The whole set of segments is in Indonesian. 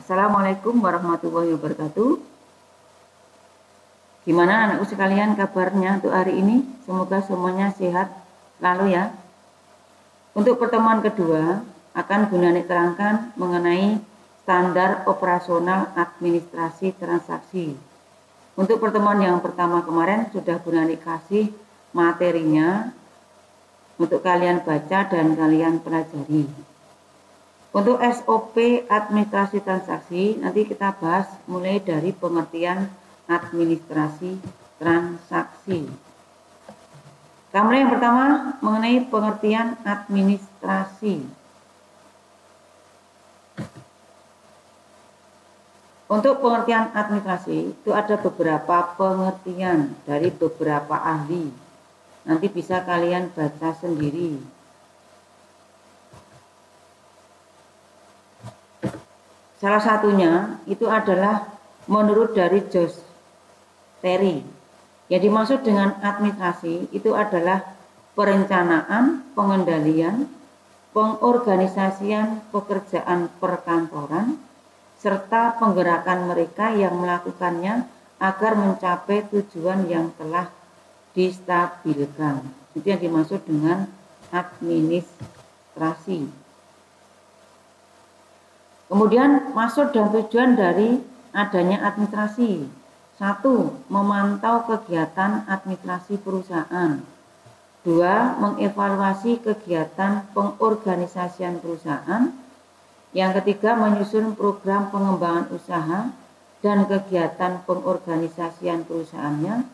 Assalamualaikum warahmatullahi wabarakatuh. Gimana anakku sekalian kabarnya untuk hari ini? Semoga semuanya sehat lalu ya. Untuk pertemuan kedua akan Bu Nani terangkan mengenai standar operasional administrasi transaksi. Untuk pertemuan yang pertama kemarin sudah Bu Nani kasih materinya untuk kalian baca dan kalian pelajari. Untuk SOP administrasi transaksi nanti kita bahas mulai dari pengertian administrasi transaksi. Kita mulai yang pertama mengenai pengertian administrasi. Untuk pengertian administrasi itu ada beberapa pengertian dari beberapa ahli. Nanti bisa kalian baca sendiri. Salah satunya itu adalah menurut dari Jos Terry. Yang dimaksud dengan administrasi itu adalah perencanaan, pengendalian, pengorganisasian pekerjaan perkantoran, serta penggerakan mereka yang melakukannya agar mencapai tujuan yang telah distabilkan. Itu yang dimaksud dengan administrasi. Kemudian maksud dan tujuan dari adanya administrasi. 1. Memantau kegiatan administrasi perusahaan. 2. Mengevaluasi kegiatan pengorganisasian perusahaan. Yang ketiga, menyusun program pengembangan usaha dan kegiatan pengorganisasian perusahaannya.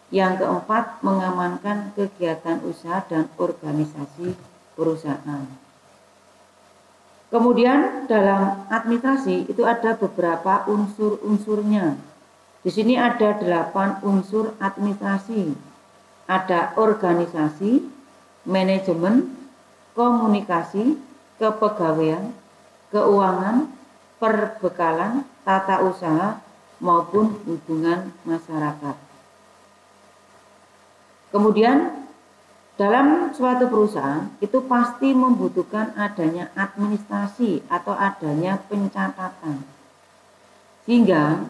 Yang keempat, mengamankan kegiatan usaha dan organisasi perusahaan. Kemudian dalam administrasi itu ada beberapa unsur-unsurnya. Di sini ada 8 unsur administrasi. Ada organisasi, manajemen, komunikasi, kepegawaian, keuangan, perbekalan, tata usaha, maupun hubungan masyarakat. Kemudian dalam suatu perusahaan itu pasti membutuhkan adanya administrasi atau adanya pencatatan. Sehingga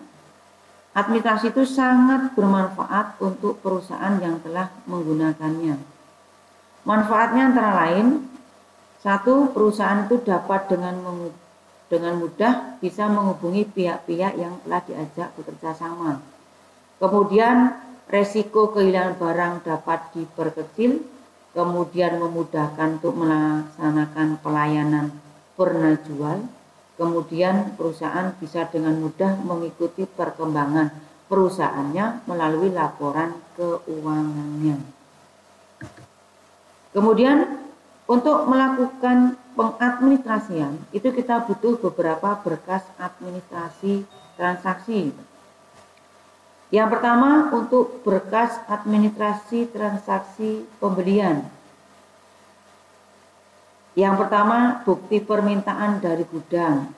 administrasi itu sangat bermanfaat untuk perusahaan yang telah menggunakannya. Manfaatnya antara lain, 1. Perusahaan itu dapat dengan mudah bisa menghubungi pihak-pihak yang telah diajak bekerja sama. Kemudian resiko kehilangan barang dapat diperkecil. Kemudian memudahkan untuk melaksanakan pelayanan purna jual. Kemudian perusahaan bisa dengan mudah mengikuti perkembangan perusahaannya melalui laporan keuangannya. Kemudian untuk melakukan pengadministrasian itu kita butuh beberapa berkas administrasi transaksi. Yang pertama untuk berkas administrasi transaksi pembelian. Yang pertama bukti permintaan dari gudang,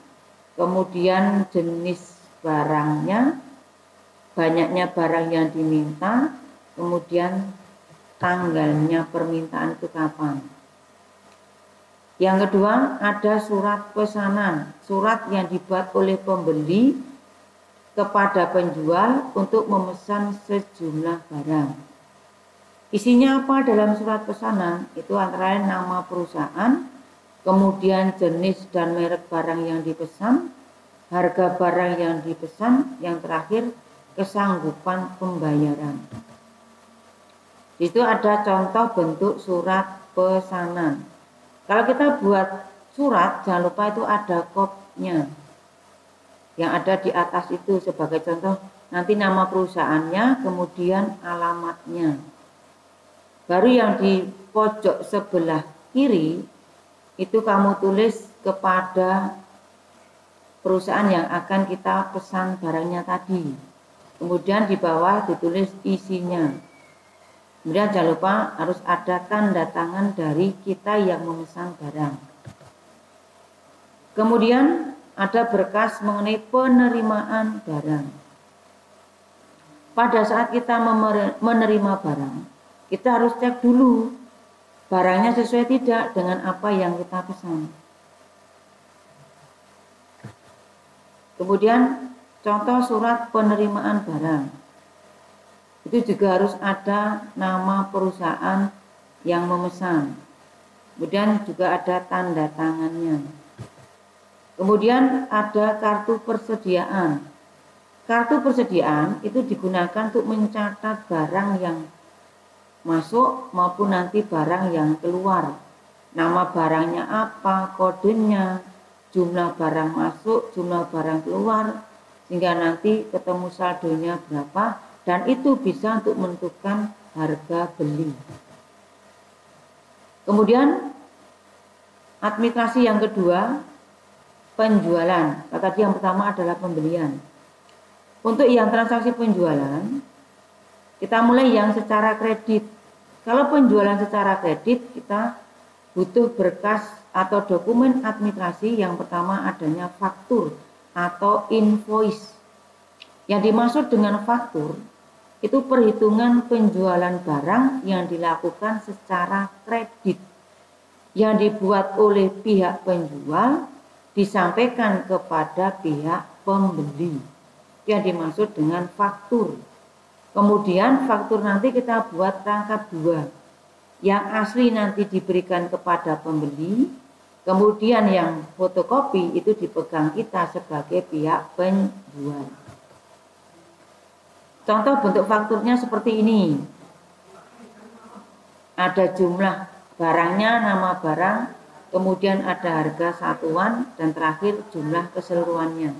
kemudian jenis barangnya, banyaknya barang yang diminta, kemudian tanggalnya permintaan itu kapan. Yang kedua ada surat pesanan, surat yang dibuat oleh pembeli kepada penjual untuk memesan sejumlah barang. Isinya apa dalam surat pesanan? Itu antara lain nama perusahaan, kemudian jenis dan merek barang yang dipesan, harga barang yang dipesan, yang terakhir kesanggupan pembayaran. Itu ada contoh bentuk surat pesanan. Kalau kita buat surat, jangan lupa itu ada kopnya yang ada di atas itu sebagai contoh, nanti nama perusahaannya, kemudian alamatnya. Baru yang di pojok sebelah kiri itu kamu tulis kepada perusahaan yang akan kita pesan barangnya tadi. Kemudian di bawah ditulis isinya. Kemudian jangan lupa harus ada tanda tangan dari kita yang memesan barang. Kemudian ada berkas mengenai penerimaan barang. Pada saat kita menerima barang, kita harus cek dulu barangnya sesuai tidak dengan apa yang kita pesan. Kemudian contoh surat penerimaan barang. Itu juga harus ada nama perusahaan yang memesan. Kemudian juga ada tanda tangannya. Kemudian ada kartu persediaan. Kartu persediaan itu digunakan untuk mencatat barang yang masuk maupun nanti barang yang keluar. Nama barangnya apa, kodenya, jumlah barang masuk, jumlah barang keluar, sehingga nanti ketemu saldonya berapa, dan itu bisa untuk menentukan harga beli. Kemudian administrasi yang kedua, penjualan. Tadi yang pertama adalah pembelian. Untuk yang transaksi penjualan, kita mulai yang secara kredit. Kalau penjualan secara kredit, kita butuh berkas atau dokumen administrasi. Yang pertama adanya faktur atau invoice. Yang dimaksud dengan faktur itu perhitungan penjualan barang yang dilakukan secara kredit, yang dibuat oleh pihak penjual disampaikan kepada pihak pembeli, yang dimaksud dengan faktur. Kemudian faktur nanti kita buat rangkap dua, yang asli nanti diberikan kepada pembeli, kemudian yang fotokopi itu dipegang kita sebagai pihak penjual. Contoh bentuk fakturnya seperti ini. Ada jumlah barangnya, nama barang, kemudian ada harga satuan, dan terakhir jumlah keseluruhannya.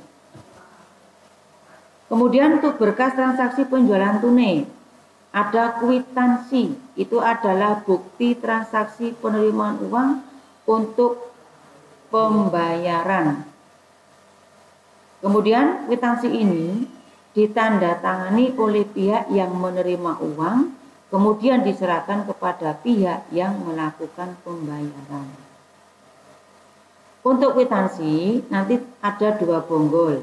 Kemudian untuk berkas transaksi penjualan tunai, ada kwitansi. Itu adalah bukti transaksi penerimaan uang untuk pembayaran. Kemudian kwitansi ini ditandatangani oleh pihak yang menerima uang, kemudian diserahkan kepada pihak yang melakukan pembayaran. Untuk kwitansi nanti ada dua bonggol.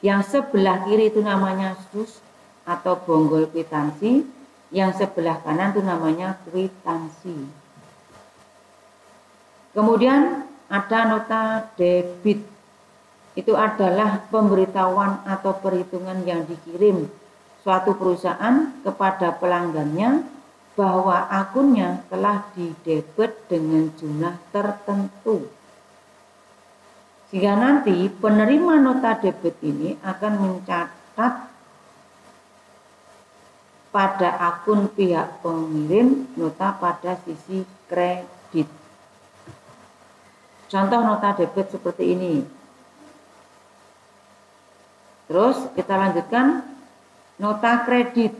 Yang sebelah kiri itu namanya sus atau bonggol kwitansi, yang sebelah kanan itu namanya kwitansi. Kemudian ada nota debit. Itu adalah pemberitahuan atau perhitungan yang dikirim suatu perusahaan kepada pelanggannya bahwa akunnya telah didebet dengan jumlah tertentu. Sehingga nanti penerima nota debit ini akan mencatat pada akun pihak pengirim nota pada sisi kredit. Contoh nota debit seperti ini. Terus kita lanjutkan nota kredit,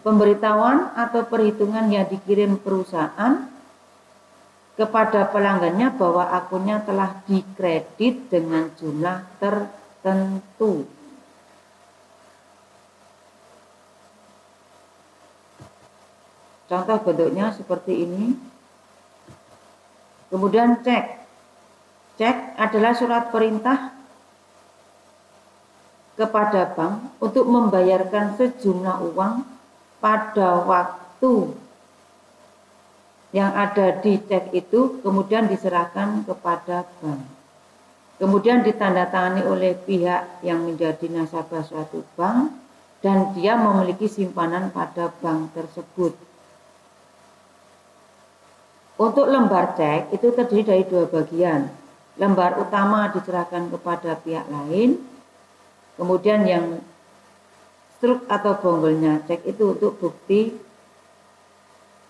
pemberitahuan atau perhitungan yang dikirim perusahaan kepada pelanggannya bahwa akunnya telah dikredit dengan jumlah tertentu. Contoh bentuknya seperti ini. Kemudian cek. Cek adalah surat perintah kepada bank untuk membayarkan sejumlah uang pada waktu yang ada di cek itu, kemudian diserahkan kepada bank. Kemudian ditandatangani oleh pihak yang menjadi nasabah suatu bank dan dia memiliki simpanan pada bank tersebut. Untuk lembar cek itu terdiri dari dua bagian. Lembar utama diserahkan kepada pihak lain, kemudian yang struk atau bonggolnya cek itu untuk bukti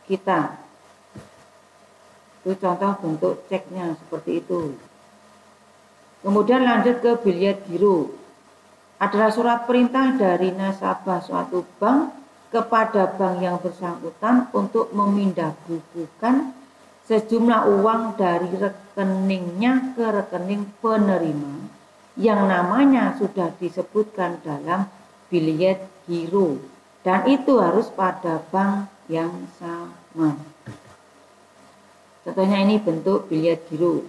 kita. Itu contoh bentuk ceknya seperti itu. Kemudian lanjut ke biliet giro. Adalah surat perintah dari nasabah suatu bank kepada bank yang bersangkutan untuk memindah bukukan sejumlah uang dari rekeningnya ke rekening penerima yang namanya sudah disebutkan dalam biliet giro, dan itu harus pada bank yang sama. Contohnya ini bentuk biliet giro.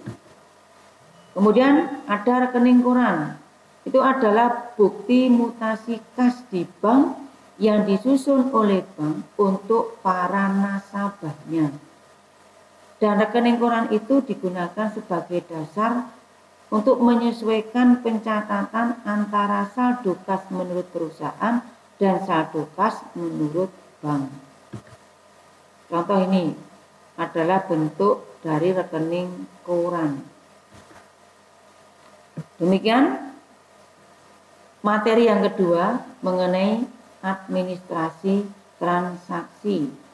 Kemudian ada rekening koran. Itu adalah bukti mutasi kas di bank yang disusun oleh bank untuk para nasabahnya. Dan rekening koran itu digunakan sebagai dasar untuk menyesuaikan pencatatan antara saldo kas menurut perusahaan dan saldo kas menurut bank. Contoh ini adalah bentuk dari rekening koran. Demikian materi yang kedua mengenai administrasi transaksi.